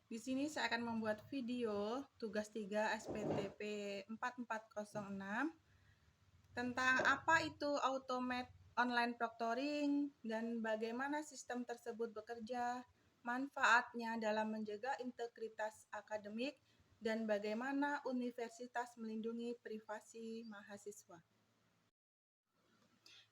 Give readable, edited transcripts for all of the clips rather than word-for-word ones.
Di sini saya akan membuat video tugas 3 SPTP 4406 tentang apa itu automate online proctoring dan bagaimana sistem tersebut bekerja, manfaatnya dalam menjaga integritas akademik, dan bagaimana universitas melindungi privasi mahasiswa.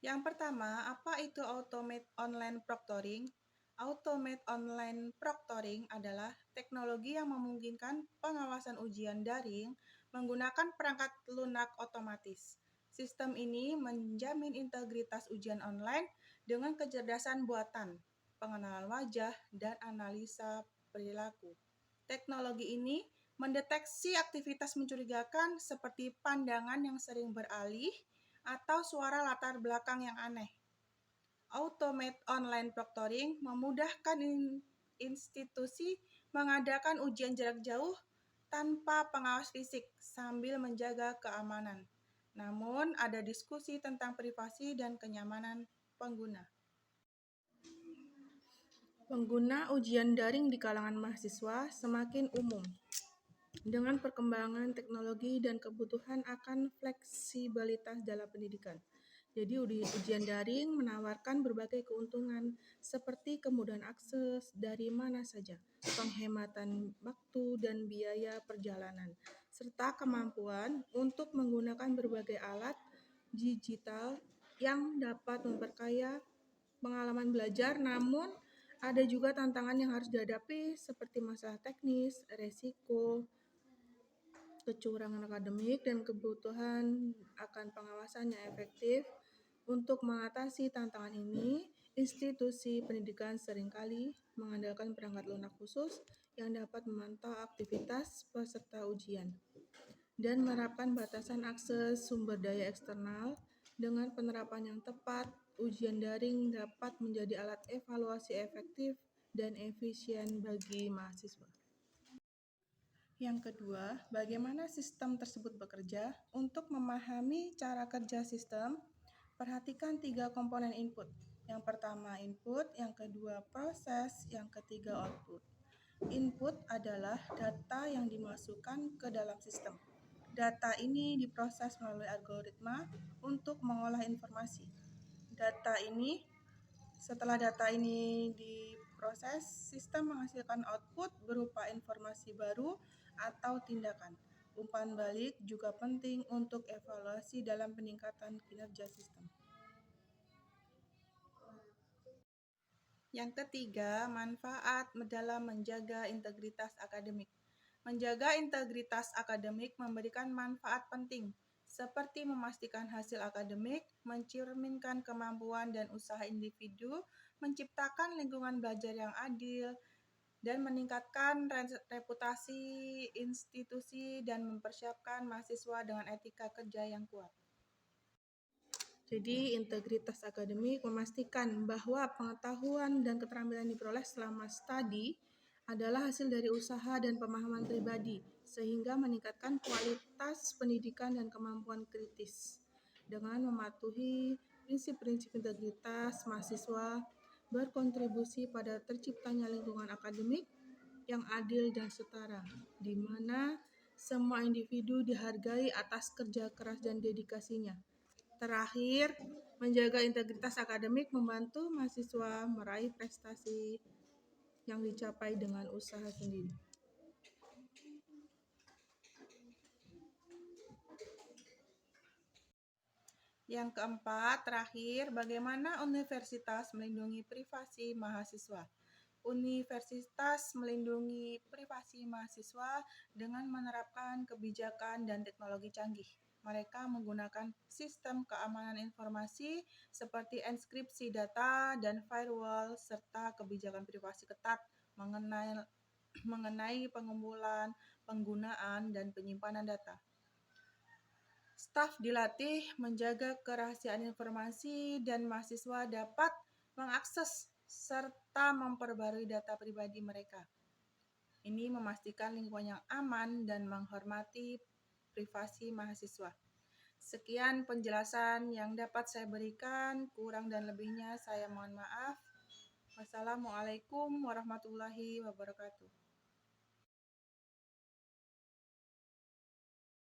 Yang pertama, apa itu automate online proctoring? Automate online proctoring adalah teknologi yang memungkinkan pengawasan ujian daring menggunakan perangkat lunak otomatis. Sistem ini menjamin integritas ujian online dengan kecerdasan buatan, pengenalan wajah, dan analisa perilaku. Teknologi ini mendeteksi aktivitas mencurigakan seperti pandangan yang sering beralih atau suara latar belakang yang aneh. Automate online proctoring memudahkan institusi mengadakan ujian jarak jauh tanpa pengawas fisik sambil menjaga keamanan. Namun, ada diskusi tentang privasi dan kenyamanan pengguna. Pengguna ujian daring di kalangan mahasiswa semakin umum. Dengan perkembangan teknologi dan kebutuhan akan fleksibilitas dalam pendidikan. Jadi ujian daring menawarkan berbagai keuntungan seperti kemudahan akses dari mana saja, penghematan waktu dan biaya perjalanan, serta kemampuan untuk menggunakan berbagai alat digital yang dapat memperkaya pengalaman belajar. Namun ada juga tantangan yang harus dihadapi seperti masalah teknis, resiko, kecurangan akademik, dan kebutuhan akan pengawasan yang efektif. Untuk mengatasi tantangan ini, institusi pendidikan seringkali mengandalkan perangkat lunak khusus yang dapat memantau aktivitas peserta ujian dan menerapkan batasan akses sumber daya eksternal. Dengan penerapan yang tepat, ujian daring dapat menjadi alat evaluasi efektif dan efisien bagi mahasiswa. Yang kedua, bagaimana sistem tersebut bekerja? Untuk memahami cara kerja sistem, perhatikan 3 komponen input. Yang pertama input, yang kedua proses, yang ketiga output. Input adalah data yang dimasukkan ke dalam sistem. Data ini diproses melalui algoritma untuk mengolah informasi. Setelah data ini diproses, sistem menghasilkan output berupa informasi baru atau tindakan. Umpan balik juga penting untuk evaluasi dalam peningkatan kinerja sistem. Yang ketiga, manfaat dalam menjaga integritas akademik. Menjaga integritas akademik memberikan manfaat penting, seperti memastikan hasil akademik, mencerminkan kemampuan dan usaha individu, menciptakan lingkungan belajar yang adil, dan meningkatkan reputasi institusi dan mempersiapkan mahasiswa dengan etika kerja yang kuat. Jadi, integritas akademik memastikan bahwa pengetahuan dan keterampilan diperoleh selama studi adalah hasil dari usaha dan pemahaman pribadi, sehingga meningkatkan kualitas pendidikan dan kemampuan kritis. Dengan mematuhi prinsip-prinsip integritas, mahasiswa berkontribusi pada terciptanya lingkungan akademik yang adil dan setara, di mana semua individu dihargai atas kerja keras dan dedikasinya. Terakhir, menjaga integritas akademik membantu mahasiswa meraih prestasi yang dicapai dengan usaha sendiri. Yang keempat, terakhir, bagaimana universitas melindungi privasi mahasiswa? Universitas melindungi privasi mahasiswa dengan menerapkan kebijakan dan teknologi canggih. Mereka menggunakan sistem keamanan informasi seperti enkripsi data dan firewall, serta kebijakan privasi ketat mengenai pengumpulan, penggunaan, dan penyimpanan data. Staf dilatih menjaga kerahasiaan informasi dan mahasiswa dapat mengakses serta memperbarui data pribadi mereka. Ini memastikan lingkungan yang aman dan menghormati privasi mahasiswa. Sekian penjelasan yang dapat saya berikan, kurang dan lebihnya saya mohon maaf. Wassalamualaikum warahmatullahi wabarakatuh.